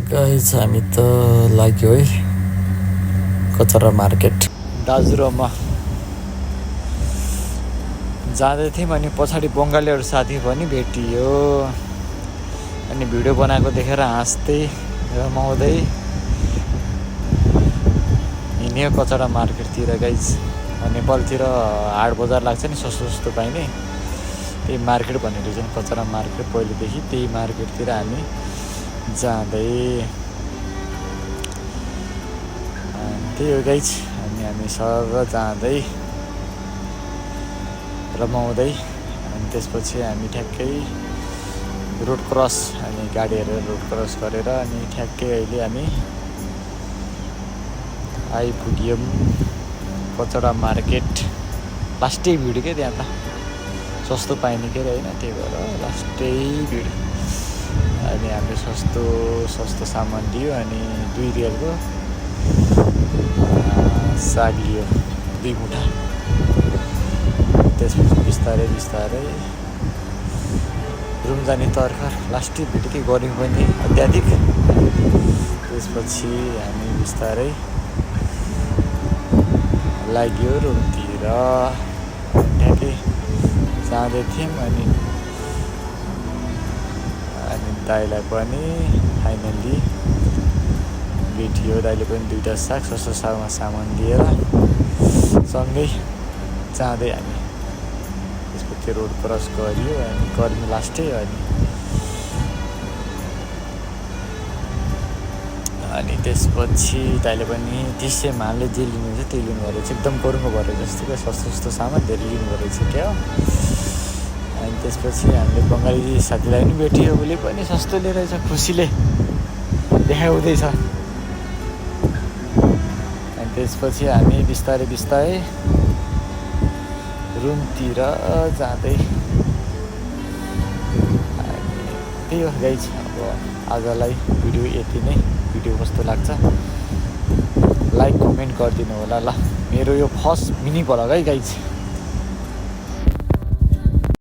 Guys हामी त लाग्यो है कचरा मार्केट। दाजु र म जाँदै थियौँ अनि पछाडि बङ्गालीहरू साथी पनि भेटियो। अनि भिडियो बनाएको देखेर हाँस्दै रमाउँदै हिँड्यो कचरा मार्केटतिर गाइस। नेपालतिर हाट बजार लाग्छ नि सस्तो सस्तो पाइने, त्यही मार्केट भनेर चाहिँ कचरा मार्केट पहिलेदेखि त्यही मार्केटतिर हामी जाँदै त्यही हो गाइस। हामी सर जाँदै रमाउँदै अनि त्यसपछि हामी ठ्याक्कै रोड क्रस अनि गाडीहरू रोड क्रस गरेर अनि ठ्याक्कै अहिले हामी आइपुग्यौँ कचरा मार्केट। लास्टै भिड क्या त्यहाँ त सस्तो पाइने के होइन, त्यही भएर लास्टै भिड। अनि हामीले सस्तो सामान लियो अनि 2 रियलको साग लियो 2 मुठा। त्यसपछि बिस्तारै रुम जाने तर्खर लास्टै भिड के गर्मी पनि अत्याधिक। त्यसपछि हामी बिस्तारै लाग्यो रुमतिर ठ्याक्कै जाँदै थियौँ। अनि दाइलाई पनि फाइनल्ली भेटियो। दाइले पनि 2टा साग सस्तो सामान लिएर सँगै जाँदै हामी त्यसपछि रोड क्रस गरियो अनि गर्मी लास्टै। अनि त्यसपछि दाइले पनि त्यसै मालले जे लिनुहुन्छ त्यो लिनुभएको रहेछ, एकदम गरुङ्गो भएर जस्तो क्या सस्तो सामान धेरै लिनुभएको रहेछ क्या हो। अनि त्यसपछि हामीले बङ्गाली साथीलाई पनि भेटियो, उसले पनि सस्तो लिएर रहेछ, खुसीले देखाउँदैछ। अनि त्यसपछि हामी बिस्तारै रुमतिर जाँदै त्यही हो गाइज। अब आजलाई भिडियो यति नै। भिडियो कस्तो लाग्छ लाइक कमेन्ट गरिदिनु होला ल। मेरो यो फर्स्ट मिनी भ्लग है गाइज।